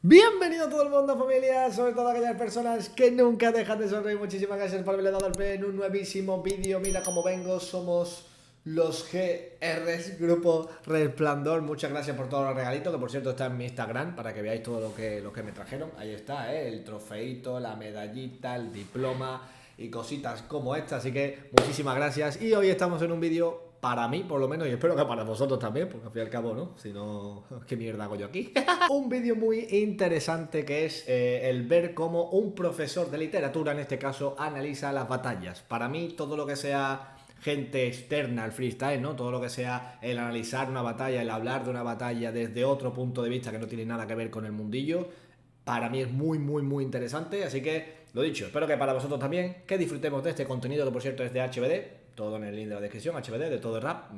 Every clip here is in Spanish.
Bienvenido todo el mundo, familia, sobre todo aquellas personas que nunca dejan de sonreír. Muchísimas gracias por haberle dado al play en un nuevísimo vídeo. Mira cómo vengo, somos los GRs, Grupo Resplandor. Muchas gracias por todos los regalitos, que por cierto está en mi Instagram, para que veáis todo lo que me trajeron. Ahí está, el trofeito, la medallita, el diploma y cositas como esta. Así que muchísimas gracias. Y hoy estamos en un vídeo para mí, por lo menos, y espero que para vosotros también, porque al fin y al cabo, ¿no? Si no, ¿qué mierda hago yo aquí? Un vídeo muy interesante que es el ver cómo un profesor de literatura, en este caso, analiza las batallas. Para mí, todo lo que sea gente externa al freestyle, ¿no? Todo lo que sea el analizar una batalla, el hablar de una batalla desde otro punto de vista que no tiene nada que ver con el mundillo, para mí es muy interesante. Así que, lo dicho, espero que para vosotros también, que disfrutemos de este contenido, que por cierto es de HBD. Todo en el link de la descripción, HBD, de todo el rap.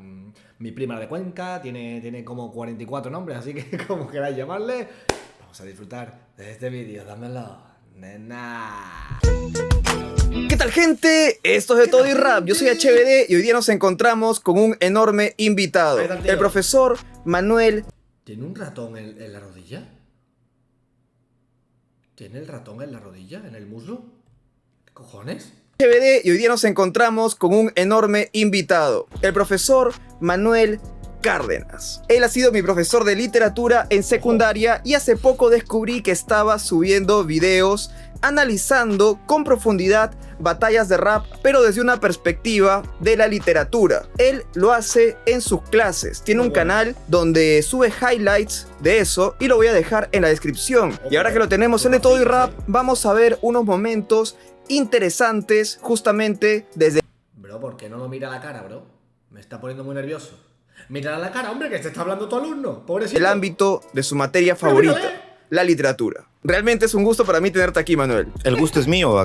Mi prima de Cuenca, tiene como 44 nombres, así que como queráis llamarle. Vamos a disfrutar de este vídeo, dámelo, nena. ¿Qué tal, gente? Esto es de todo y rap. Yo soy HBD y hoy día nos encontramos con un enorme invitado, el profesor Manuel. ¿Tiene un ratón en la rodilla? ¿Tiene el ratón en la rodilla? ¿En el muslo? ¿Qué cojones? HBD, y hoy día nos encontramos con un enorme invitado, el profesor Manuel Cárdenas. Él ha sido mi profesor de literatura en secundaria y hace poco descubrí que estaba subiendo videos analizando con profundidad batallas de rap, pero desde una perspectiva de la literatura. Él lo hace en sus clases. Tiene un canal donde sube highlights de eso y lo voy a dejar en la descripción. Y ahora que lo tenemos en De Todo y Rap, vamos a ver unos momentos interesantes justamente desde... Bro, ¿por qué no lo mira a la cara, bro? Me está poniendo muy nervioso. Mira a la cara, hombre, que te está hablando tu alumno, pobrecito. El ámbito de su materia favorita, la literatura. Realmente es un gusto para mí tenerte aquí, Manuel. El gusto es mío.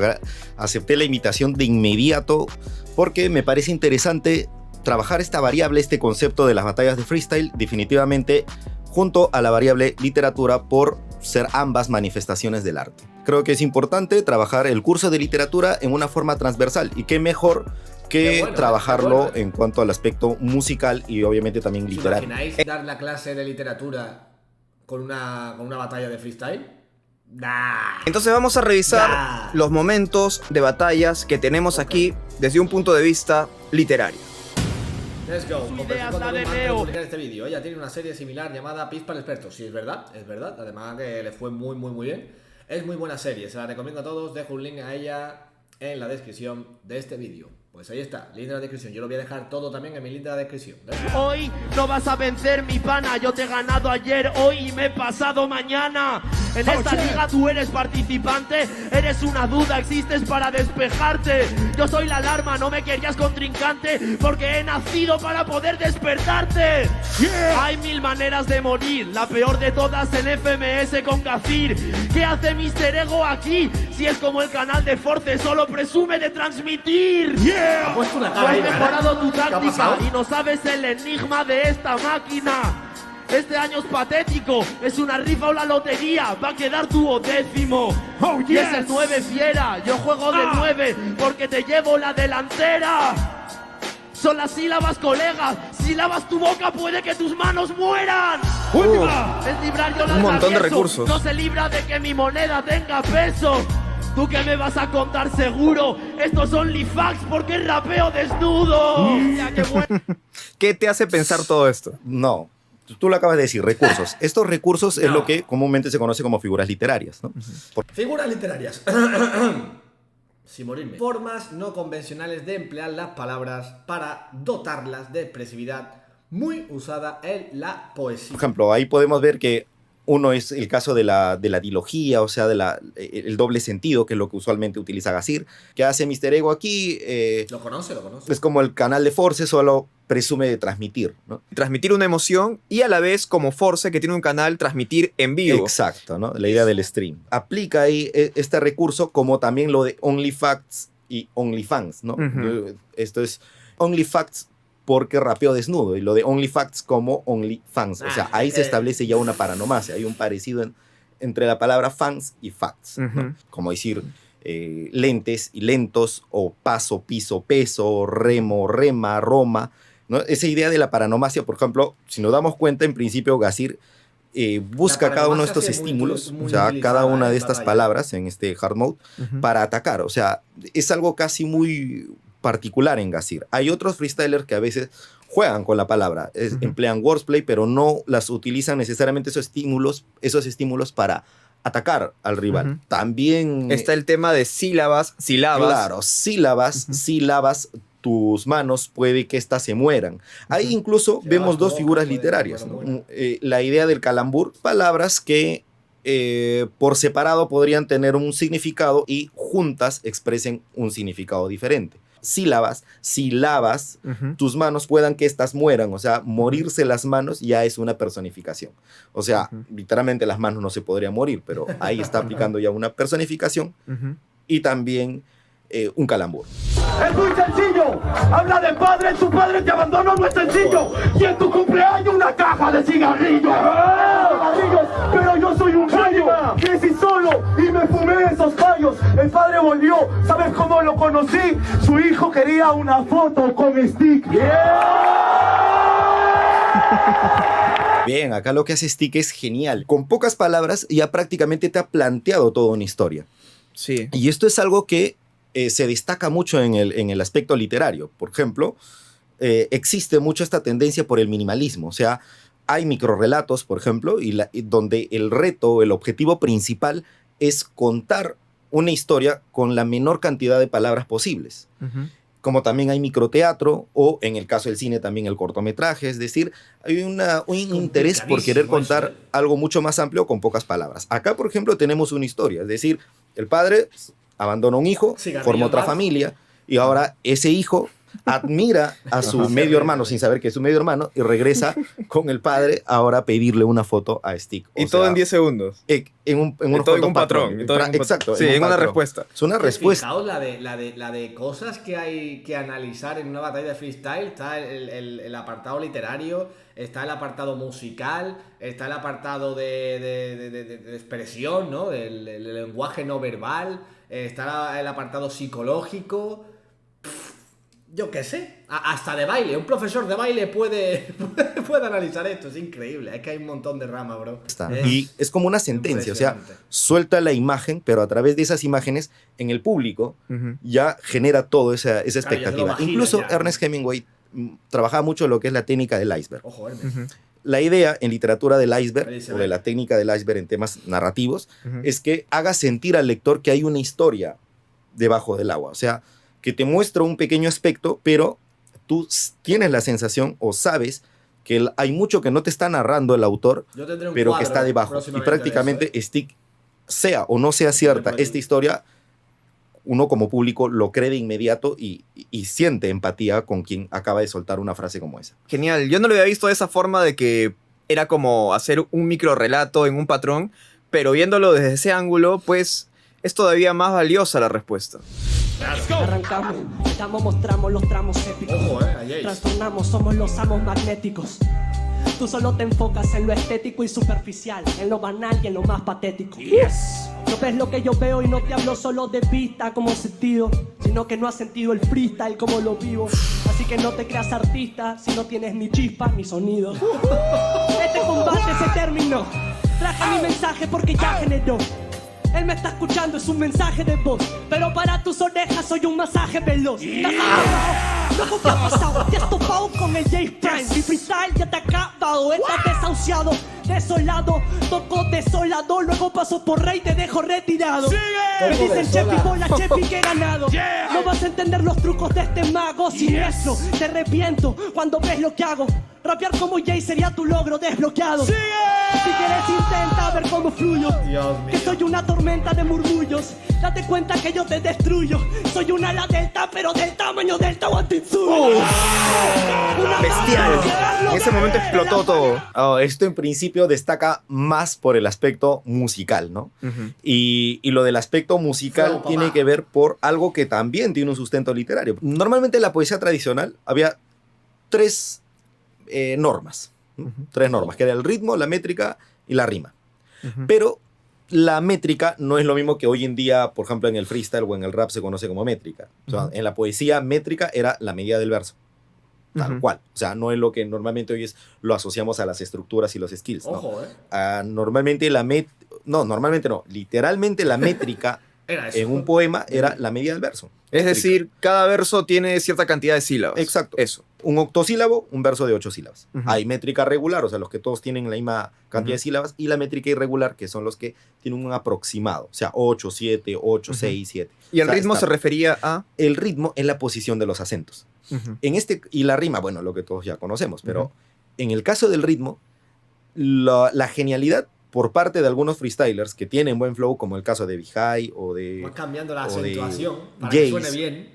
Acepté la invitación de inmediato porque me parece interesante trabajar esta variable, este concepto de las batallas de freestyle, definitivamente junto a la variable literatura, por ser ambas manifestaciones del arte. Creo que es importante trabajar el curso de literatura en una forma transversal, y qué mejor que trabajarlo en cuanto al aspecto musical y obviamente también literario. ¿Os imagináis dar la clase de literatura con una batalla de freestyle? Nah. Entonces vamos a revisar los momentos de batallas que tenemos aquí desde un punto de vista literario. Let's go. Publicar este vídeo. Ella tiene una serie similar llamada Pis para expertos. Sí, es verdad. Además que le fue muy bien. Es muy buena serie, se la recomiendo a todos. Dejo un link a ella en la descripción de este vídeo. Pues ahí está, link de la descripción. Yo lo voy a dejar todo también en mi link de la descripción. Hoy no vas a vencer, mi pana. Yo te he ganado ayer, hoy y me he pasado mañana. En esta liga tú eres participante. Eres una duda, existes para despejarte. Yo soy la alarma, no me querías contrincante, porque he nacido para poder despertarte. Hay mil maneras de morir, la peor de todas en FMS con Gazir. ¿Qué hace Mr. Ego aquí? Si es como el canal de Force, solo presume de transmitir. Ha puesto una No cara has ahí, mejorado tu ¿qué ha táctica pasado? y no sabes el enigma de esta máquina. Este año es patético, es una rifa o la lotería, va a quedar tu 10º. Y es el 9 fiera, yo juego de 9 porque te llevo la delantera. Son las sílabas, colegas, si lavas tu boca puede que tus manos mueran. Es librar yo Un montón de atravieso, recursos. no se libra de que mi moneda tenga peso. ¿Tú qué me vas a contar seguro? Estos son facts porque rapeo desnudo. ¿Qué te hace pensar todo esto? No, tú lo acabas de decir, recursos. Estos recursos es lo que comúnmente se conoce como figuras literarias, ¿no? Figuras literarias. Sin morirme. Formas no convencionales de emplear las palabras para dotarlas de expresividad, muy usada en la poesía. Por ejemplo, ahí podemos ver que uno es el caso de la dilogía, o sea, el doble sentido, que es lo que usualmente utiliza Gazir. ¿Qué hace Mr. Ego aquí? Lo conoce. Es como el canal de Force, solo presume de transmitir, ¿no? Transmitir una emoción y a la vez, como Force, que tiene un canal, transmitir en vivo. Exacto, ¿no? La idea del stream. Aplica ahí este recurso como también lo de OnlyFacts y OnlyFans, ¿no? Esto es OnlyFacts porque rapeo desnudo, y lo de OnlyFacts como OnlyFans. O sea, ahí se establece ya una paronomasia. Hay un parecido entre la palabra fans y facts, ¿no? Como decir lentes y lentos, o paso, piso, peso, remo, rema, roma, ¿no? Esa idea de la paronomasia, por ejemplo, si nos damos cuenta, en principio Gazir busca para cada uno de demás estos es muy estímulos, muy o sea, utilizada cada una de en estas batalla. palabras en este hard mode Ujú. para atacar. O sea, es algo casi muy particular en Gazir. Hay otros freestylers que a veces juegan con la palabra, Ujú. emplean wordplay, pero no las utilizan necesariamente esos estímulos para atacar al rival. Ujú. También Está el tema de sílabas. claro, sílabas, Ujú. sílabas, tus manos puede que éstas se mueran. Ahí Ujú. incluso Sí, vemos las dos bocas figuras pueden literarias, que ¿no? mueran. La idea del calambur, palabras que por separado podrían tener un significado y juntas expresen un significado diferente. Sílabas, silabas, Ujú. tus manos puedan que éstas mueran, o sea, morirse las manos ya es una personificación. O sea, Ujú. literalmente las manos no se podrían morir, pero ahí está aplicando ya una personificación Ujú. y también un calambur. Es muy sencillo. Habla de padre, tu padre te abandonó, no es sencillo. Y en tu cumpleaños una caja de cigarrillos. Cigarrillos, pero yo soy un genio. Crecí solo y me fumé esos fallos. El padre volvió, ¿sabes cómo lo conocí? Su hijo quería una foto con Stick. Bien, acá lo que hace Stick es genial. Con pocas palabras ya prácticamente te ha planteado toda una historia. Sí. Y esto es algo que se destaca mucho en el aspecto literario. Por ejemplo, existe mucho esta tendencia por el minimalismo. O sea, hay microrrelatos, por ejemplo, y donde el reto, el objetivo principal es contar una historia con la menor cantidad de palabras posibles. Ujú. Como también hay microteatro o en el caso del cine también el cortometraje, es decir, hay un interés por querer contar eso, algo mucho más amplio con pocas palabras. Acá, por ejemplo, tenemos una historia, es decir, el padre abandona un hijo, Cigarrillo forma otra más. familia y ahora ese hijo admira a su medio hermano sin saber que es su medio hermano y regresa con el padre ahora a pedirle una foto a Stick. O Y todo sea, en 10 segundos. en una Todo en foto un patrón. y todo en un Exacto. Sí, en una patrón. respuesta. Es una Que respuesta. Fijaos la de cosas que hay que analizar en una batalla de freestyle. Está el apartado literario, está el apartado musical, está el apartado de expresión, ¿no? El lenguaje no verbal, está el apartado psicológico. Yo qué sé, hasta de baile. Un profesor de baile puede analizar esto. Es increíble, es que hay un montón de rama, bro. Y es como una sentencia, o sea, impresionante. suelta la imagen, pero a través de esas imágenes, en el público, Ujú. ya genera toda esa ya se lo expectativa. imagina Incluso ya. Ernest Hemingway trabajaba mucho lo que es la técnica del iceberg. Ojo, Hermes. Ujú. La idea en literatura del iceberg, Ahí se o ve. de la técnica del iceberg en temas narrativos, Ujú. es que haga sentir al lector que hay una historia debajo del agua. O sea, que te muestra un pequeño aspecto, pero tú tienes la sensación o sabes que hay mucho que no te está narrando el autor, Yo tendré un pero que cuadro está debajo. Y próximamente prácticamente de eso, ¿eh? Stick, sea o no sea cierta por aquí. esta historia, uno como público lo cree de inmediato y siente empatía con quien acaba de soltar una frase como esa. Genial. Yo no lo había visto de esa forma de que era como hacer un micro relato en un patrón, pero viéndolo desde ese ángulo, pues es todavía más valiosa la respuesta. Arrancamos, damos, mostramos los tramos épicos. Ojo, ahí Jace. Trastornamos, somos los amos magnéticos. Tú solo te enfocas en lo estético y superficial, en lo banal y en lo más patético. No ves lo que yo veo y no te hablo solo de vista como sentido, sino que no has sentido el freestyle como lo vivo. Así que no te creas artista si no tienes ni chispa ni sonido. Este combate se terminó. Traje mi mensaje porque ya generó. Él me está escuchando, es un mensaje de voz. Pero para tus orejas soy un masaje veloz. ¿Estás acabado? Loco, ¿qué ha pasado? Te has topado con el J-Prime. Mi freestyle ya te ha acabado. Estás desahuciado, desolado. Toco desolado, luego paso por rey, te dejo retirado. Me Toco dicen desolado. Chepi, bola Chepi, que he ganado. No vas a entender los trucos de este mago siniestro. Te arrepiento cuando ves lo que hago. Rapear como Jay sería tu logro desbloqueado. Si quieres intenta ver cómo fluyo. Dios mío. Que soy una tormenta de murmullos. Date cuenta que yo te destruyo. Soy una ala delta, pero del tamaño del Tahuantinsuyo. Una Bestial. máquina. En ese momento explotó todo. Esto en principio destaca más por el aspecto musical, ¿no? Ujú. Y lo del aspecto musical Flow, papá. tiene que ver por algo que también tiene un sustento literario. Normalmente en la poesía tradicional había tres normas. ¿no? Tres normas, que era el ritmo, la métrica y la rima. Ujú. Pero la métrica no es lo mismo que hoy en día, por ejemplo, en el freestyle o en el rap se conoce como métrica. O sea, Ujú. en la poesía, métrica era la medida del verso. tal cual. O sea, no es lo que normalmente hoy lo asociamos a las estructuras y los skills, ¿no? Ojo, Normalmente literalmente la métrica Era eso. en un poema era la medida del verso. Es decir, cada verso tiene cierta cantidad de sílabas. Exacto. Eso. Un octosílabo, un verso de 8 sílabas. Ujú. Hay métrica regular, o sea, los que todos tienen la misma cantidad de sílabas, y la métrica irregular, que son los que tienen un aproximado, o sea, 8, 7, 8, Ujú. 6, 7. Y el O sea, ritmo se refería a... El ritmo es la posición de los acentos. Y la rima, bueno, lo que todos ya conocemos, pero Ujú. en el caso del ritmo, la genialidad por parte de algunos freestylers que tienen buen flow, como el caso de Vijay o de Va cambiando la o de acentuación para Jace. que suene bien.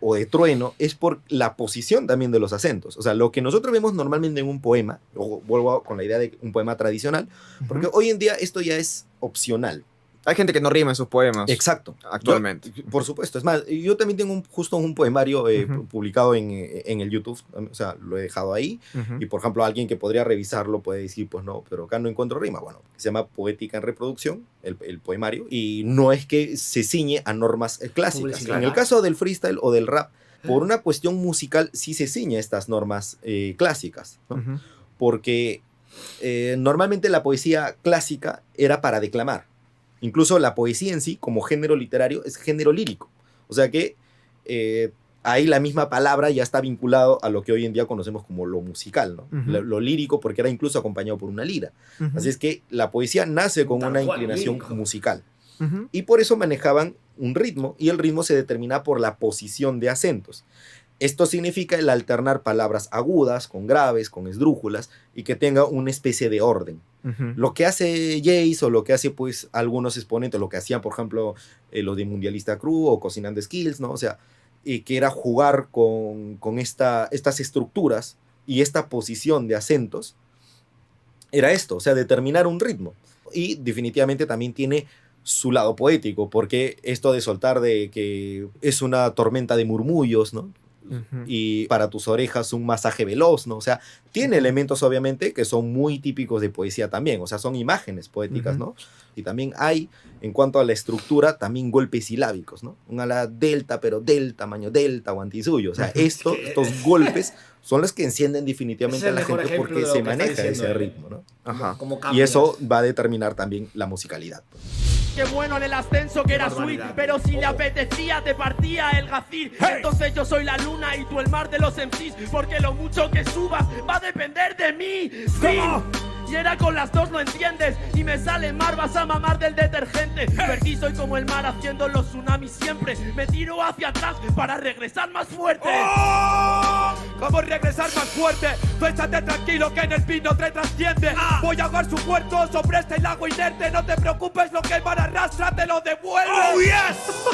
o de Trueno, es por la posición también de los acentos. O sea, lo que nosotros vemos normalmente en un poema, o vuelvo con la idea de un poema tradicional, porque hoy en día esto ya es opcional. Hay gente que no rima en sus poemas. Exacto. Actualmente. Por supuesto. Es más, yo también tengo justo un poemario Ujú. publicado en el YouTube, o sea, lo he dejado ahí. Ujú. Y por ejemplo, alguien que podría revisarlo puede decir, pues no, pero acá no encuentro rima. Bueno, se llama Poética en Reproducción, el poemario, y no es que se ciñe a normas clásicas. Publicidad. En el caso del freestyle o del rap, por una cuestión musical, sí se ciñe a estas normas clásicas, ¿no? Ujú. Porque normalmente la poesía clásica era para declamar. Incluso la poesía en sí, como género literario, es género lírico. O sea que ahí la misma palabra ya está vinculado a lo que hoy en día conocemos como lo musical, ¿no? Ujú. Lo lírico, porque era incluso acompañado por una lira. Ujú. Así es que la poesía nace con Tal una cual, inclinación lírico. musical. Ujú. Y por eso manejaban un ritmo, y el ritmo se determina por la posición de acentos. Esto significa el alternar palabras agudas con graves, con esdrújulas, y que tenga una especie de orden. Ujú. Lo que hace Jace o lo que hace pues algunos exponentes, lo que hacían por ejemplo los de Mundialista Crew o Cocinando Skills, ¿no? O sea, que era jugar con estas estructuras y esta posición de acentos, era esto, o sea, determinar un ritmo. Y definitivamente también tiene su lado poético, porque esto de soltar de que es una tormenta de murmullos, ¿no? Ujú. Y para tus orejas un masaje veloz, ¿no? O sea, tiene elementos obviamente que son muy típicos de poesía también, o sea, son imágenes poéticas, Ujú. ¿no? Y también hay, en cuanto a la estructura, también golpes silábicos, ¿no? Un ala delta, pero del tamaño delta o antisuyo, o sea, estos golpes son los que encienden definitivamente Ese a es la el mejor gente ejemplo porque de lo se que está maneja diciendo ese él. ritmo, ¿no? Ajá. Como Y cambias. eso va a determinar también la musicalidad. Qué bueno en el ascenso que era Sweet, barbaridad. pero si le Ojo. apetecía te partía el gacir. Entonces yo soy la luna y tú el mar de los MCs, porque lo mucho que subas va a depender de mí. Fin. Y era con las dos, no entiendes. Y me sale mar, vas a mamar del detergente. Perdí, soy como el mar haciendo los tsunamis siempre. Me tiro hacia atrás para regresar más fuerte. ¿Cómo regresar más fuerte? Tú échate tranquilo que en el pino te trasciende. Voy a ahogar su puerto sobre este lago inerte. No te preocupes, lo que el mar arrastra te lo devuelve. ¡Oh, yes!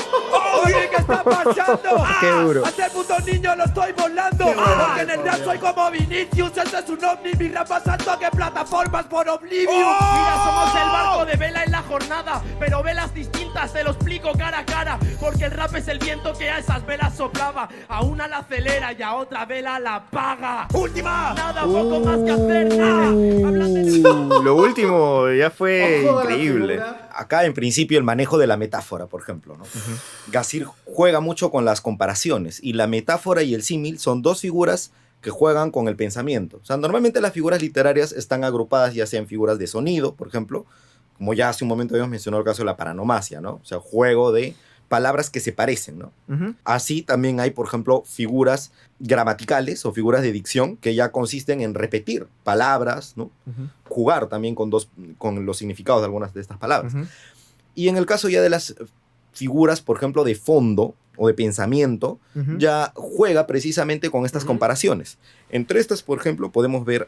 Oye, ¿qué está pasando? Qué duro. Hace el puto niño lo estoy volando. Porque en el rap soy como Vinicius. Ese es un ovni, mi rap pasando que plataformas por Oblivion. Mira, somos el barco de vela en la jornada, pero velas distintas, te lo explico cara a cara. Porque el rap es el viento que a esas velas soplaba. A una la acelera y a otra vela la apaga. ¡Última! Nada, poco más que hacer, nene. Hablan de... Lo último ya fue Ojo a la increíble. figura. Acá en principio el manejo de la metáfora, por ejemplo, ¿no? Gazir juega mucho con las comparaciones, y la metáfora y el símil son dos figuras que juegan con el pensamiento. O sea, normalmente las figuras literarias están agrupadas ya sea en figuras de sonido, por ejemplo, como ya hace un momento habíamos mencionado el caso de la paranomasia, ¿no? O sea, juego de palabras que se parecen, ¿no? Ujú. Así también hay, por ejemplo, figuras gramaticales o figuras de dicción que ya consisten en repetir palabras, ¿no? Ujú. Jugar también con los significados de algunas de estas palabras. Ujú. Y en el caso ya de las figuras, por ejemplo, de fondo o de pensamiento, Ujú. ya juega precisamente con estas Ujú. comparaciones. Entre estas, por ejemplo, podemos ver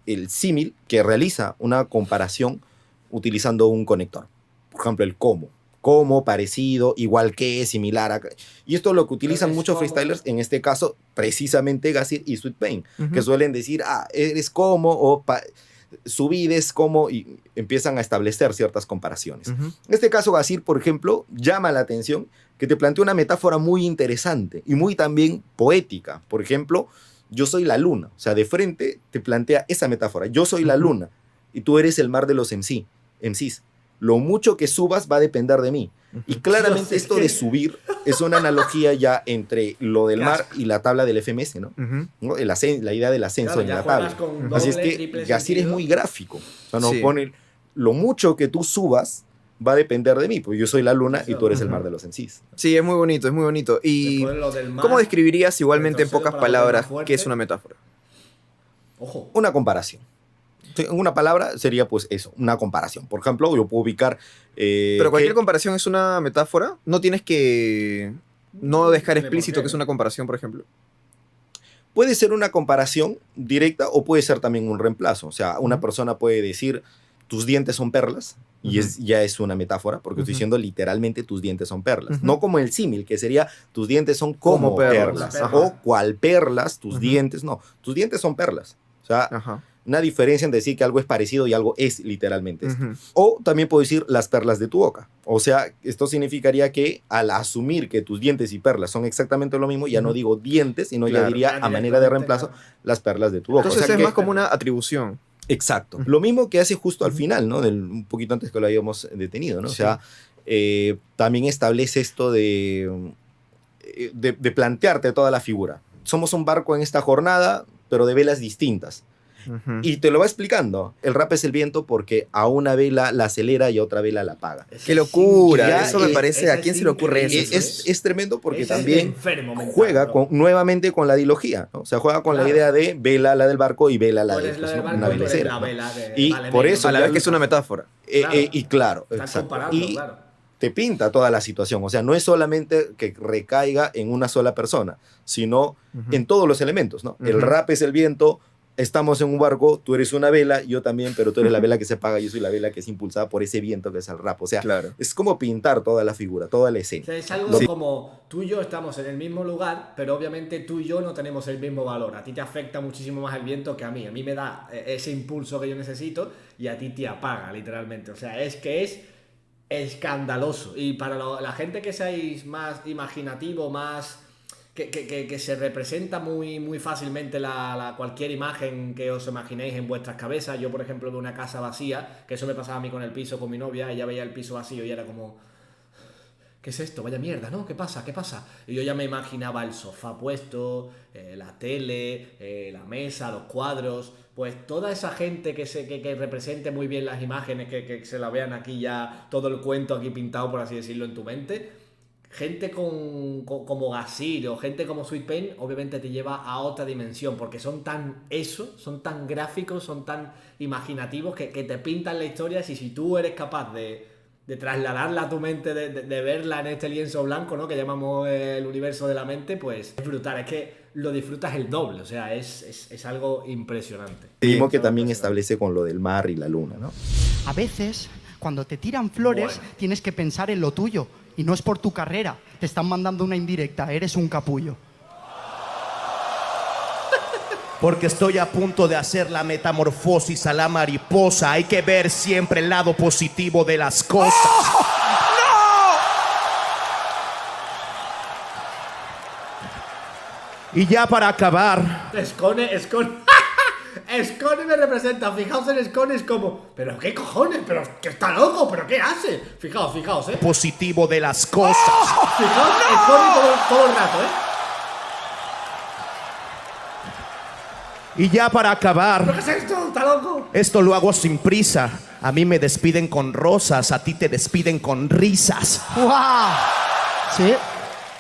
el símil que realiza una comparación utilizando un conector. Por ejemplo, el como. Como, parecido, igual que, similar a... Y esto es lo que utilizan Eres muchos como. freestylers, en este caso, precisamente Gazir y Sweet Pain, Ujú. que suelen decir, eres como, o su vida es como, y empiezan a establecer ciertas comparaciones. Ujú. En este caso, Gazir, por ejemplo, llama la atención que te plantea una metáfora muy interesante y muy también poética. Por ejemplo, yo soy la luna. O sea, de frente te plantea esa metáfora. Yo soy la luna y tú eres el mar de los MCs. Lo mucho que subas va a depender de mí. Y claramente Dios, es esto que- de subir es una analogía ya entre lo del mar y la tabla del FMS, ¿no? ¿No? La idea del ascenso Claro, en ya la juegas tabla. con Así es doble, que triple Yacir es sentido. muy gráfico. O sea, nos Sí. pone lo mucho que tú subas va a depender de mí, porque yo soy la luna y tú eres el mar de los Encis. Sí, es muy bonito, es muy bonito. ¿Y Después lo del mar, cómo describirías igualmente en retrocedo pocas para volver palabras más fuerte. qué es una metáfora? Ojo. Una comparación. En una palabra sería pues eso, una comparación. Por ejemplo, yo puedo ubicar... Pero cualquier que- comparación es una metáfora. No tienes que no dejar Tiene por explícito qué. que es una comparación, por ejemplo. Puede ser una comparación directa o puede ser también un reemplazo. O sea, una persona puede decir, tus dientes son perlas, y ya es una metáfora, porque estoy diciendo literalmente tus dientes son perlas. No como el símil, que sería tus dientes son como Como perlas. perlas. Ajá. O cual perlas, tus dientes, no. Tus dientes son perlas. O sea, Ajá. una diferencia en decir que algo es parecido y algo es literalmente esto. Ujú. O también puedo decir las perlas de tu boca. O sea, esto significaría que al asumir que tus dientes y perlas son exactamente lo mismo, ya no digo dientes, sino Claro. ya diría Ya a manera de directamente, reemplazo claro. las perlas de tu boca. Entonces o sea es que- más como una atribución. Exacto. Lo mismo que hace justo al final, ¿no? Un poquito antes que lo habíamos detenido, ¿no? O sea, también establece esto de plantearte toda la figura. Somos un barco en esta jornada, pero de velas distintas. Ujú. Y te lo va explicando. El rap es el viento porque a una vela la acelera y a otra vela la apaga. ¡Qué locura! Ya Eso me es- parece. ¿A quién se le ocurre eso? Es tremendo porque Ese es también enfermo mental, juega bro. nuevamente con la dilogía, ¿no? O sea, juega con Claro. la idea de vela la del barco y vela la Tú de eres la pues, del ¿no? barco, una tú eres velecera. la ¿no? vela de- Y vale, por menos. eso A la ya vez que es una metáfora. Claro. y claro, Estás exacto. comparando, Y claro. te pinta toda la situación. O sea, no es solamente que recaiga en una sola persona, sino en todos los elementos, ¿no? El Ujú. rap es el viento, estamos en un barco, tú eres una vela, yo también, pero tú eres la vela que se apaga, yo soy la vela que es impulsada por ese viento que es el rap. O sea, Claro. es como pintar toda la figura, toda la O escena. sea, es algo Sí. como tú y yo estamos en el mismo lugar, pero obviamente tú y yo no tenemos el mismo valor. A ti te afecta muchísimo más el viento que a mí. A mí me da ese impulso que yo necesito y a ti te apaga, literalmente. O sea, es que es escandaloso. Y para la gente que seáis más imaginativo, más... Que se representa muy, muy fácilmente cualquier imagen que os imaginéis en vuestras cabezas. Yo, por ejemplo, veo una casa vacía, que eso me pasaba a mí con el piso, con mi novia, ella veía el piso vacío y era como... ¿Qué es esto? Vaya mierda, ¿no? ¿Qué pasa? ¿Qué pasa? Y yo ya me imaginaba el sofá puesto, la tele, la mesa, los cuadros. Pues toda esa gente que represente muy bien las imágenes, que se la vean aquí ya, todo el cuento aquí pintado, por así decirlo, en tu mente. Gente como Gasir o gente como Sweet Pain, obviamente te lleva a otra dimensión, porque son tan son tan gráficos, son tan imaginativos que te pintan la historia. Y si tú eres capaz de trasladarla a tu mente, de verla en este lienzo blanco, ¿no? Que llamamos el universo de la mente, pues es brutal, es que lo disfrutas el doble, o sea, es algo impresionante. Mismo que Algo también impresionante. establece con lo del mar y la luna, ¿no? A veces, cuando te tiran flores, Bueno. tienes que pensar en lo tuyo. Y no es por tu carrera. Te están mandando una indirecta. Eres un capullo. Porque estoy a punto de hacer la metamorfosis a la mariposa. Hay que ver siempre el lado positivo de las cosas. Y ya para acabar, Scone me representa, fijaos en Scone, es como, pero qué cojones, pero que está loco, pero qué hace. Fijaos, positivo de las cosas. Fijaos, Scone todo el rato, Y ya para ¿Pero acabar, qué es esto? ¿Está loco? esto lo hago sin prisa. A mí me despiden con rosas, a ti te despiden con risas. ¡Guau! Sí.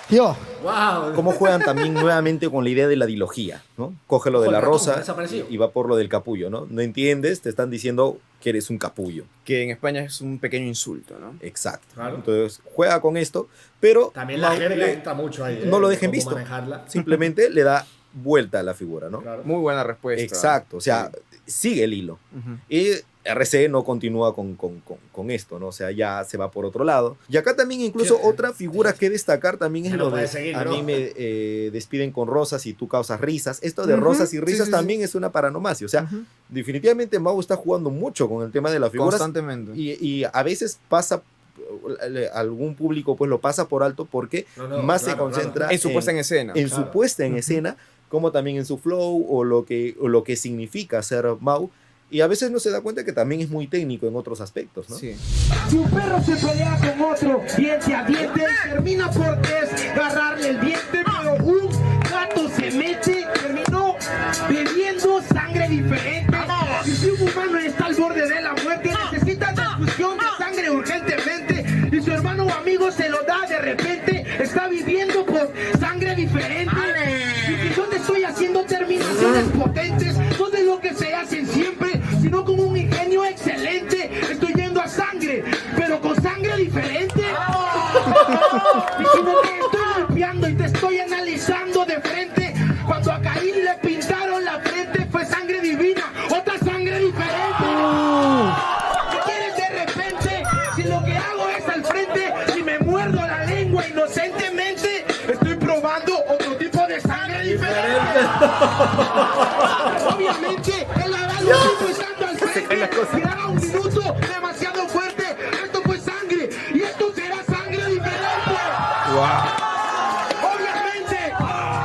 Tío, Wow. Cómo juegan también nuevamente con la idea de la dilogía, ¿no? Coge lo de Ojo, la el ratón, rosa desaparecido. y va por lo del capullo, ¿no? No entiendes, te están diciendo que eres un capullo. Que en España es un pequeño insulto, ¿no? Exacto. Claro. Entonces juega con esto, pero También la Mau jerga le- entra mucho ahí. no lo de dejen cómo visto. manejarla. Simplemente le da vuelta a la figura, ¿no? Claro. Muy buena respuesta. Exacto, o sea, sigue el hilo. Ujú. Y RC no continúa con esto, ¿no? O sea, ya se va por otro lado. Y acá también incluso ¿Qué? otra figura que destacar también es Ya no lo de puedes seguir, a bro. mí me despiden con rosas y tú causas risas. Esto de rosas y Sí, risas sí, también es una paranomasia. O sea, definitivamente Mau está jugando mucho con el tema de las figuras. Constantemente. Y a veces pasa, algún público pues lo pasa por alto porque No, más se claro, concentra En su puesta en escena. en su Claro. puesta en escena, como también en su flow o lo que significa ser Mau. Y a veces no se da cuenta que también es muy técnico en otros aspectos, ¿no? Sí. Si un perro se pelea con otro diente a diente, termina por desgarrarle el diente, pero un gato se mete, terminó bebiendo sangre diferente. Y si un humano está al borde de la muerte, necesita transfusión de sangre urgentemente, y su hermano o amigo se lo da de repente, está viviendo por sangre diferente. Y si yo te estoy haciendo terminaciones potentes, no de lo que se hacen siempre, sino con un ingenio excelente. Estoy yendo a sangre, pero con sangre diferente. Y si no te estoy golpeando y te estoy analizando de frente, cuando a Caín le pintaron la frente fue sangre divina, otra sangre diferente. Si quieres de repente, si lo que hago es al frente, si me muerdo la lengua inocentemente, estoy probando otro tipo de sangre diferente. Obviamente, él hará lo mismo estando al frente, tirará un minuto demasiado fuerte, esto fue sangre, y esto será sangre diferente. Obviamente,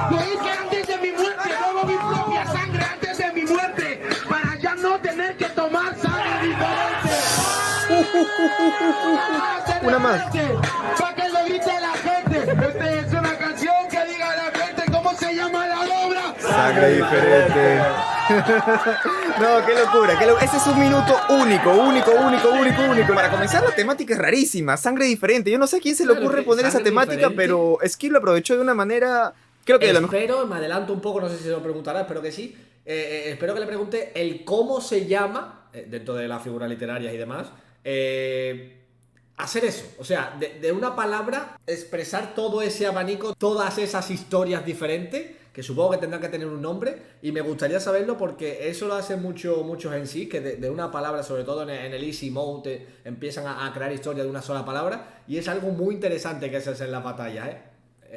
lo hice antes de mi muerte, luego mi propia sangre antes de mi muerte, para ya no tener que tomar sangre diferente. Una más. Para que lo grite la gente. Esta es una canción que diga a la gente cómo se llama la obra. Sangre diferente. No, qué locura, Ese es un minuto único. Para comenzar, la temática es rarísima, sangre diferente. Yo no sé a quién se le ocurre poner esa temática, diferente. pero Skill lo aprovechó de una manera, creo que de la mejor. Espero, me adelanto un poco, no sé si se lo preguntará, espero que sí. Espero que le pregunte el cómo se llama, dentro de las figuras literarias y demás, hacer eso. O sea, de una palabra, expresar todo ese abanico, todas esas historias diferentes, que supongo que tendrán que tener un nombre, y me gustaría saberlo porque eso lo hacen muchos en sí, que de una palabra, sobre todo en el easy mode, empiezan a crear historias de una sola palabra, y es algo muy interesante que se hace en las batallas, ¿eh?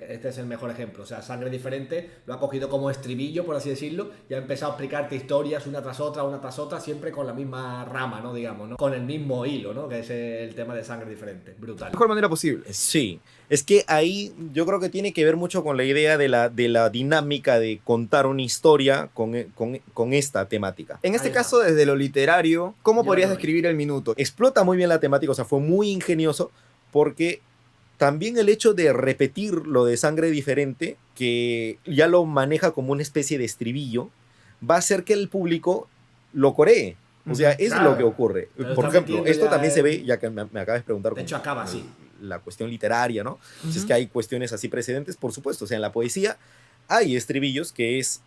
Este es el mejor ejemplo. O sea, Sangre Diferente lo ha cogido como estribillo, por así decirlo, y ha empezado a explicarte historias una tras otra, siempre con la misma rama, ¿no? Digamos, ¿no? Con el mismo hilo, ¿no? Que es el tema de Sangre Diferente. Brutal. Mejor manera posible. Sí, es que ahí yo creo que tiene que ver mucho con la idea de la dinámica de contar una historia con esta temática. En este Ahí caso, desde lo literario, ¿cómo Yo podrías lo describir el minuto? Explota muy bien la temática, o sea, fue muy ingenioso porque también el hecho de repetir lo de Sangre Diferente, que ya lo maneja como una especie de estribillo, va a hacer que el público lo coree. O sea, es Claro. lo que ocurre. Pero Por está ejemplo, metiendo esto ya también se en- ve, ya que me acabas de preguntar. De hecho, acaba así. La cuestión literaria, ¿no? Si es que hay cuestiones así precedentes, por supuesto. O sea, en la poesía hay estribillos que es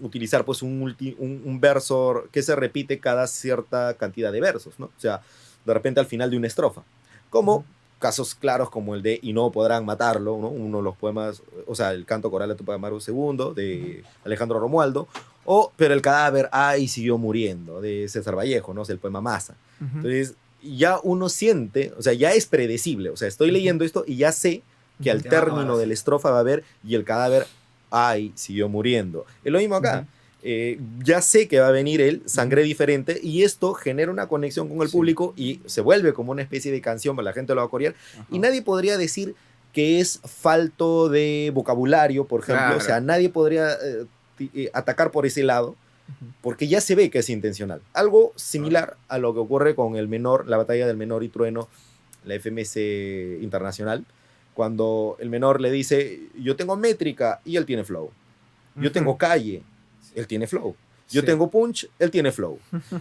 utilizar pues un verso que se repite cada cierta cantidad de versos, ¿no? O sea, de repente al final de una estrofa. Como casos claros como el de Y no podrán matarlo, ¿no? Uno de los poemas, o sea, el canto coral de Tupac Amaru II, de Alejandro Romualdo, o Pero el cadáver, ay, siguió muriendo, de César Vallejo, ¿no? O sea, el poema Masa. Entonces, ya uno siente, o sea, ya es predecible, o sea, estoy leyendo esto y ya sé que al Que va a acabar término así. de la estrofa va a haber y el cadáver, ay, siguió muriendo. Es lo mismo acá. Ya sé que va a venir el Sangre Diferente y esto genera una conexión con el público y se vuelve como una especie de canción, la gente lo va a corear y nadie podría decir que es falto de vocabulario, por ejemplo, Claro. o sea, nadie podría atacar por ese lado porque ya se ve que es intencional. Algo similar a lo que ocurre con el Menor, la batalla del Menor y Trueno, la FMS internacional, cuando el Menor le dice, yo tengo métrica y él tiene flow. Yo tengo calle, él tiene flow. Yo Sí. tengo punch, él tiene flow.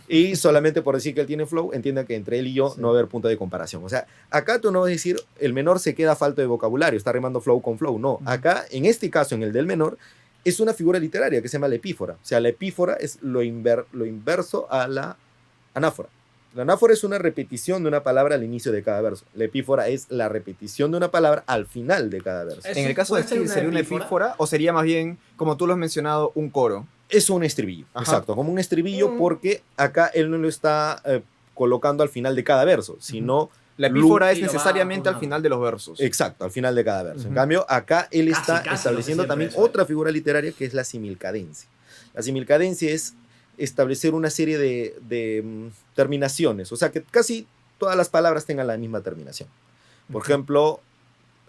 Y solamente por decir que él tiene flow, entienda que entre él y yo no va a haber punto de comparación. O sea, acá tú no vas a decir, el Menor se queda falto de vocabulario, está rimando flow con flow. No, acá, en este caso, en el del Menor, es una figura literaria que se llama la epífora. O sea, la epífora es lo inverso a la anáfora. La anáfora es una repetición de una palabra al inicio de cada verso. La epífora es la repetición de una palabra al final de cada verso. Es- En el caso de ¿puede ser Skill, una ¿sería una epífora? epífora o sería más bien, como tú lo has mencionado, un coro? Es un estribillo, Ajá. exacto, como un estribillo porque acá él no lo está colocando al final de cada verso, sino... La epífora es y lo va necesariamente al acomodando. final de los versos. Exacto, al final de cada verso. En Ujú. cambio, acá él Casi, está casi estableciendo lo que también siempre es, otra figura literaria que es la similcadencia. La similcadencia es establecer una serie de terminaciones, o sea, que casi todas las palabras tengan la misma terminación. Por ejemplo,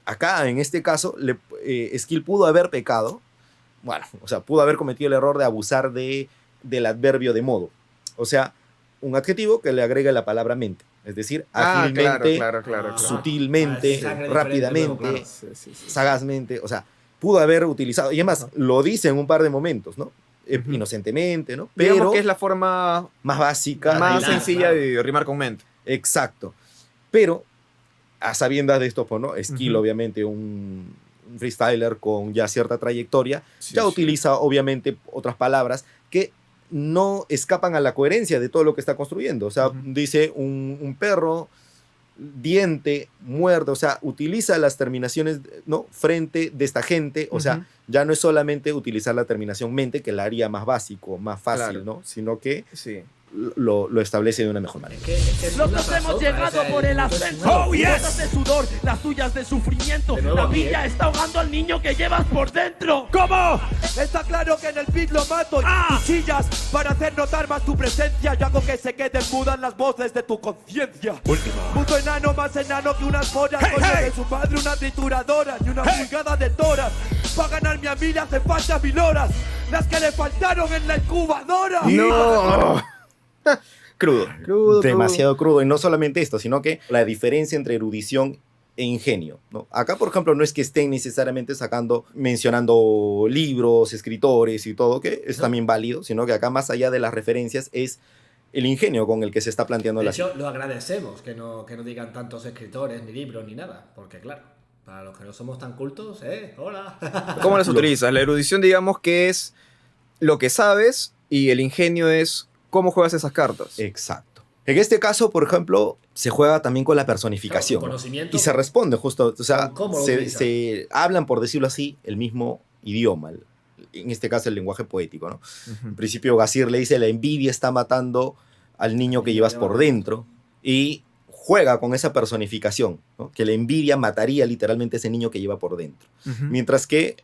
acá, en este caso, Skill pudo haber pecado, bueno, o sea, pudo haber cometido el error de abusar del adverbio de modo. O sea, un adjetivo que le agregue la palabra mente. Es decir, ágilmente, claro. sutilmente, Sangre rápidamente, diferente, luego, claro. sagazmente. O sea, pudo haber utilizado, y además lo dice en un par de momentos, ¿no? Inocentemente, ¿no? Digamos Pero que es la forma más básica. más claro, sencilla claro. de rimar con mente. Exacto. Pero, a sabiendas de esto, pues, ¿no? Skill, Ujú. obviamente, un freestyler con ya cierta trayectoria, Sí, ya sí. utiliza, obviamente, otras palabras que no escapan a la coherencia de todo lo que está construyendo. O sea, Ujú. dice un perro, diente, muerto, o sea, utiliza las terminaciones, ¿no? Frente de esta gente, o sea, Ujú. ya no es solamente utilizar la terminación mente, que la haría más básico, más fácil, Claro. ¿no? Sino que Sí. lo establece de una mejor manera. Es Los una dos tras hemos otra, llegado o sea, por el esto es ascenso. una Oh, yes. Gotas de sudor, las tuyas de sufrimiento. De nuevo La aquí, villa está ahogando al niño que llevas por dentro. ¿Cómo? Está claro que en el beat lo mato y chillas para hacer notar más tu presencia. Yo hago que se queden mudas las voces de tu conciencia. Puto enano más enano que unas pollas. Coño de su madre una trituradora y una pulgada de toras. Pa' ganarme a mí le hace falta 1000 horas. Las que le faltaron en la incubadora. ¡No! Crudo. Demasiado crudo. Y no solamente esto, sino que la diferencia entre erudición e ingenio, ¿no? Acá, por ejemplo, no es que estén necesariamente mencionando libros, escritores y todo, que es también válido, sino que acá, más allá de las referencias, es el ingenio con el que se está planteando De la hecho, lo agradecemos que no digan tantos escritores, ni libros, ni nada. Porque, claro, para los que no somos tan cultos, hola. ¿Cómo las utilizas? La erudición, digamos que es lo que sabes y el ingenio es cómo juegas esas cartas. Exacto. En este caso, por ejemplo, se juega también con la personificación. Claro, ¿no? conocimiento. Y se responde justo, o sea, ¿Cómo lo se, utilizas? se hablan, por decirlo así, el mismo idioma. En este caso, el lenguaje poético, ¿no? En principio, Gazir le dice, la envidia está matando al niño que llevas por dentro. Y juega con esa personificación, ¿no? Que la envidia mataría literalmente a ese niño que lleva por dentro. Ujú. Mientras que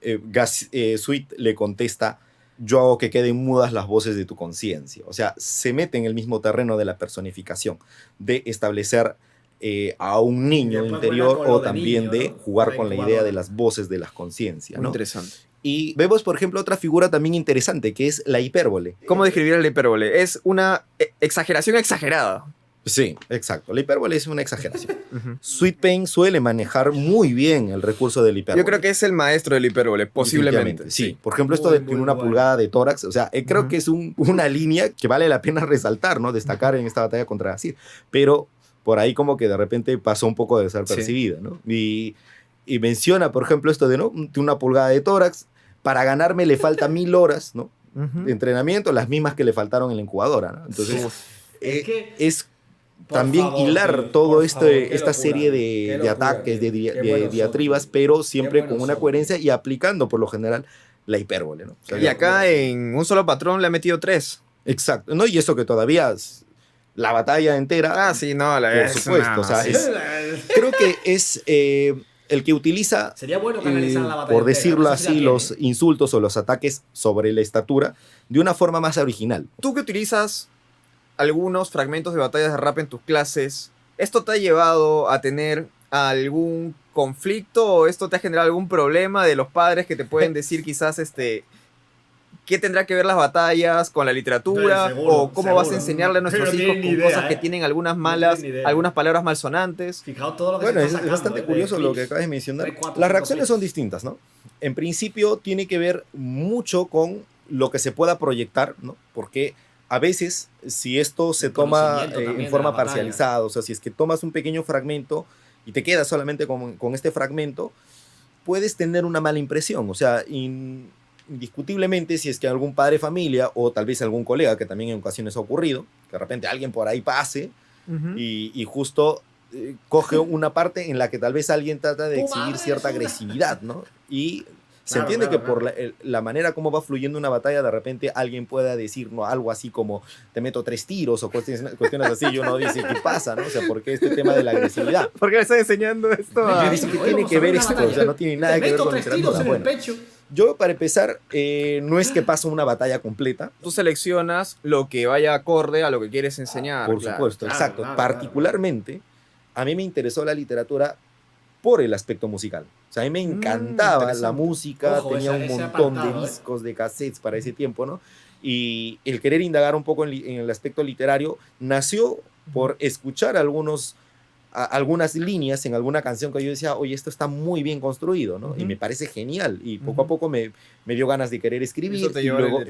Sweet le contesta, yo hago que queden mudas las voces de tu conciencia. O sea, se mete en el mismo terreno de la personificación, de establecer a un niño después interior juega con lo o de también niño, de ¿no? jugar La con la idea incubadora. de las voces de las conciencias, Muy ¿no? interesante. Y vemos, por ejemplo, otra figura también interesante, que es la hipérbole. ¿Cómo describir la hipérbole? Es una exageración exagerada. Sí, exacto. La hipérbole es una exageración. Ujú. Sweet Pain suele manejar muy bien el recurso del hipérbole. Yo creo que es el maestro del hipérbole, posiblemente. Definitivamente, sí. Por ejemplo, esto de Muy, tiene muy una bueno. pulgada de tórax, o sea, creo Ujú. que es una línea que vale la pena resaltar, ¿no? Destacar en esta batalla contra Gazir. Pero por ahí como que de repente pasó un poco desapercibida, ¿no? Y menciona, por ejemplo, esto de, ¿no? Tiene una pulgada de tórax, para ganarme le falta 1000 horas, ¿no? Ujú. De entrenamiento, las mismas que le faltaron en la incubadora, ¿no? Entonces, Es que, es por también favor, hilar tío, todo por esto, favor, qué esta locura, serie qué de locura, ataques, tío. de Qué buenos son, diatribas, tío. pero siempre Qué con buenos una son, coherencia tío. y aplicando por lo general la hipérbole, ¿no? O sea, Y acá en un solo patrón le ha metido 3. exacto, ¿no? Y eso que todavía la batalla entera, Ah, sí, no, la por es supuesto, una- o sea, sí. creo que es el que utiliza, Sería bueno que analizaran la batalla por decirlo entera, eso sí la así, tiene. los insultos o los ataques sobre la estatura de una forma más original. Tú que utilizas algunos fragmentos de batallas de rap en tus clases, ¿esto te ha llevado a tener algún conflicto o esto te ha generado algún problema de los padres que te pueden decir quizás qué tendrá que ver las batallas con la literatura Sí, seguro, o cómo vas a seguro. enseñarle a nuestros No hijos tienen con ni idea, cosas que tienen algunas malas, tienen ni idea. algunas palabras malsonantes? Fijaos todo lo que Bueno, se es, está es bastante sacando, curioso de lo que clips. acabas de mencionar. 3, 4, Las 5 reacciones clips. son distintas, ¿no? En principio tiene que ver mucho con lo que se pueda proyectar, ¿no? Porque a veces, si esto se El toma conocimiento también en de forma la batalla. parcializada, o sea, si es que tomas un pequeño fragmento y te quedas solamente con este fragmento, puedes tener una mala impresión. O sea, indiscutiblemente, si es que algún padre de familia o tal vez algún colega, que también en ocasiones ha ocurrido, que de repente alguien por ahí pase y justo coge una parte en la que tal vez alguien trata de ¡Tu exhibir madre cierta es una! agresividad, ¿no? Y se Claro, entiende claro, que por claro. la manera como va fluyendo una batalla, de repente alguien pueda decir, ¿no? Algo así como, te meto 3 tiros o cuestiones así, y uno dice, ¿qué pasa, no? O sea, ¿por qué este tema de la agresividad? ¿Por qué le estás enseñando esto Y a...? dice que Oye, tiene vamos que a ver una esto, batalla. o sea, no tiene nada Te que ver meto con 3 literatura. tiros en Bueno, el pecho. yo, para empezar, no es que pase una batalla completa, Tú seleccionas lo que vaya acorde a lo que quieres enseñar. por claro. supuesto, claro, exacto. claro, Particularmente, a mí me interesó la literatura por el aspecto musical. O sea, a mí me encantaba la interesante. música, Ojo, tenía ese un montón apartado, de discos, de cassettes para ese tiempo, ¿no? Y el querer indagar un poco en el aspecto literario nació por escuchar algunas líneas en alguna canción que yo decía, oye, esto está muy bien construido, ¿no? Y me parece genial. Y poco a poco me dio ganas de querer escribir y luego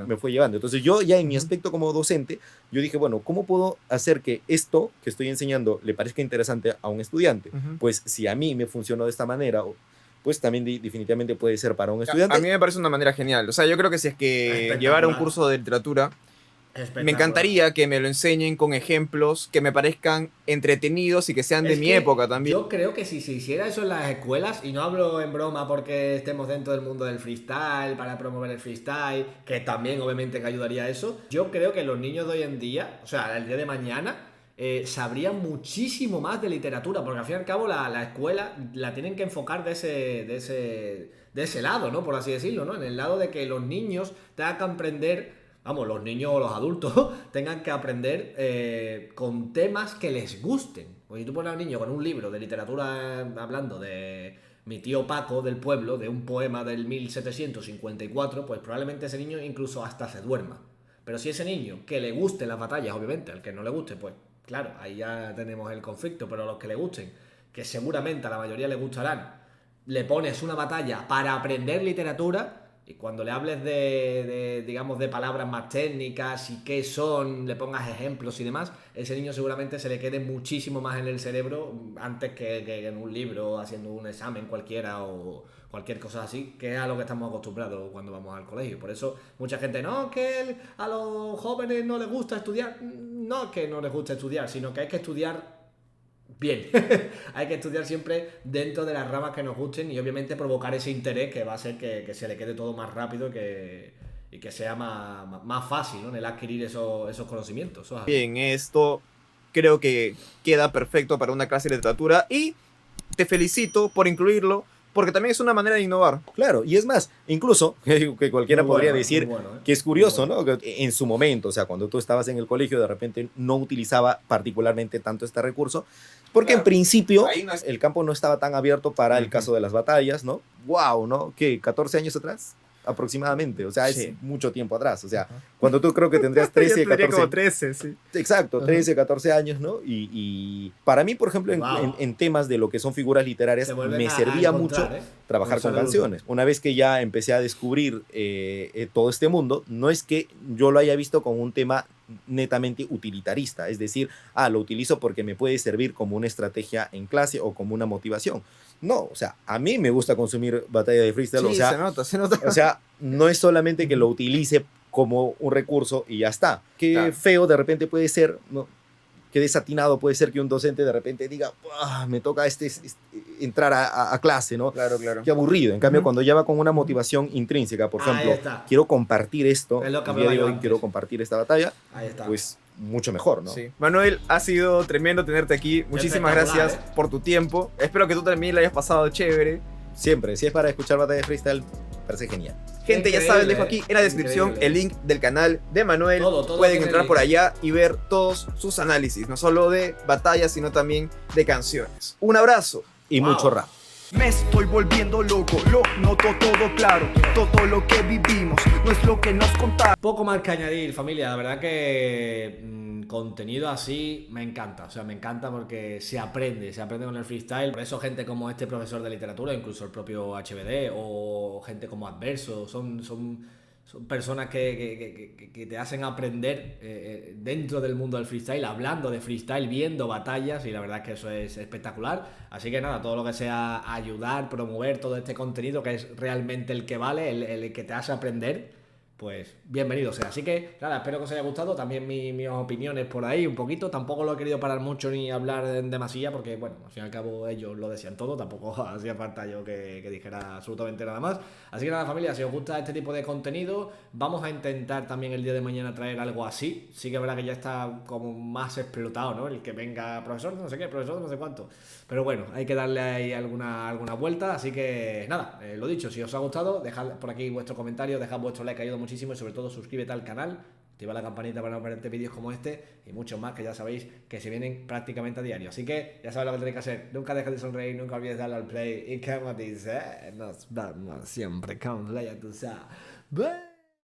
me fue llevando. Entonces yo ya en mi aspecto como docente, yo dije, bueno, ¿cómo puedo hacer que esto que estoy enseñando le parezca interesante a un estudiante? Pues si a mí me funcionó de esta manera, pues también definitivamente puede ser para un estudiante. A mí me parece una manera genial. O sea, yo creo que si es que llevara un curso de literatura, me encantaría que me lo enseñen con ejemplos que me parezcan entretenidos y que sean de mi época también. Yo creo que si se hiciera eso en las escuelas, y no hablo en broma porque estemos dentro del mundo del freestyle, para promover el freestyle, que también obviamente que ayudaría a eso, yo creo que los niños de hoy en día, o sea, el día de mañana, sabrían muchísimo más de literatura, porque al fin y al cabo la escuela la tienen que enfocar de ese lado, ¿no? Por así decirlo, ¿no? En el lado de que los niños tengan que aprender. Vamos, los niños o los adultos tengan que aprender con temas que les gusten. Pues si tú pones a un niño con un libro de literatura hablando de mi tío Paco del pueblo, de un poema del 1754, pues probablemente ese niño incluso hasta se duerma. Pero si ese niño que le gusten las batallas, obviamente, al que no le guste, pues claro, ahí ya tenemos el conflicto, pero a los que le gusten, que seguramente a la mayoría le gustarán, le pones una batalla para aprender literatura. Y cuando le hables digamos, de palabras más técnicas y qué son, le pongas ejemplos y demás, ese niño seguramente se le quede muchísimo más en el cerebro antes que en un libro, haciendo un examen cualquiera o cualquier cosa así, que es a lo que estamos acostumbrados cuando vamos al colegio. Por eso mucha gente, no, que a los jóvenes no les gusta estudiar. No es que no les guste estudiar, sino que hay que estudiar bien. Hay que estudiar siempre dentro de las ramas que nos gusten y obviamente provocar ese interés que va a hacer que se le quede todo más rápido y que sea más fácil, ¿no? En el adquirir esos conocimientos. Bien, esto creo que queda perfecto para una clase de literatura y te felicito por incluirlo, porque también es una manera de innovar. Claro, y es más, incluso que cualquiera podría decir que es curioso, ¿no? Que en su momento, o sea, cuando tú estabas en el colegio, de repente no utilizaba particularmente tanto este recurso, porque en principio el campo no estaba tan abierto para el caso de las batallas, ¿no? ¡Wow! ¿No? ¿Qué? ¿14 años atrás? Aproximadamente, o sea, es mucho tiempo atrás, o sea, cuando tú creo que tendrías 13, 14... como 13, sí. Exacto, 13, 14 años, ¿no? Y para mí, por ejemplo, en temas de lo que son figuras literarias, me servía mucho trabajar con canciones. Una vez que ya empecé a descubrir todo este mundo, no es que yo lo haya visto como un tema netamente utilitarista, es decir, lo utilizo porque me puede servir como una estrategia en clase o como una motivación. No, o sea, a mí me gusta consumir batalla de freestyle, Sí, o sea, se nota. O sea, no es solamente que lo utilice como un recurso y ya está. Qué feo de repente puede ser, ¿no? Qué desatinado puede ser que un docente de repente diga, me toca entrar a clase, ¿no? Claro. Qué aburrido. En cambio, cuando ya va con una motivación intrínseca, por ejemplo, quiero compartir esto, el día de hoy quiero compartir esta batalla, pues mucho mejor, ¿no? Sí. Manuel, ha sido tremendo tenerte aquí. Muchísimas gracias por tu tiempo. Espero que tú también la hayas pasado chévere. Siempre, si es para escuchar batalla de freestyle, parece genial. Gente, ya saben, dejo aquí en la descripción el link del canal de Manuel. Pueden entrar por allá y ver todos sus análisis, no solo de batallas, sino también de canciones. Un abrazo y mucho rap. Me estoy volviendo loco, lo noto todo claro. Todo lo que vivimos no es lo que nos contaron. Poco más que añadir, familia. La verdad que contenido así me encanta. O sea, me encanta porque se aprende con el freestyle. Por eso gente como este profesor de literatura, incluso el propio HBD o gente como Adverso, son personas que te hacen aprender dentro del mundo del freestyle, hablando de freestyle, viendo batallas, y la verdad es que eso es espectacular. Así que nada, todo lo que sea ayudar, promover todo este contenido que es realmente el que vale, el que te hace aprender, pues bienvenido sea. Así que nada, espero que os haya gustado. También mis opiniones por ahí un poquito. Tampoco lo he querido parar mucho ni hablar en demasía porque, bueno, al fin y al cabo ellos lo decían todo. Tampoco hacía falta yo que dijera absolutamente nada más. Así que nada, familia, si os gusta este tipo de contenido, vamos a intentar también el día de mañana traer algo así. Sí que es verdad que ya está como más explotado, ¿no? El que venga profesor no sé qué, profesor no sé cuánto. Pero bueno, hay que darle ahí alguna vuelta. Así que nada, lo dicho, si os ha gustado, dejad por aquí vuestro comentario, dejad vuestro like, ayuda muchísimo, y sobre todo suscríbete al canal, activa la campanita para no perderte vídeos como este y muchos más que ya sabéis que se vienen prácticamente a diario. Así que ya sabéis lo que tenéis que hacer, nunca dejes de sonreír, nunca olvides darle al play y como dice, nos vamos siempre con play, tú sabes.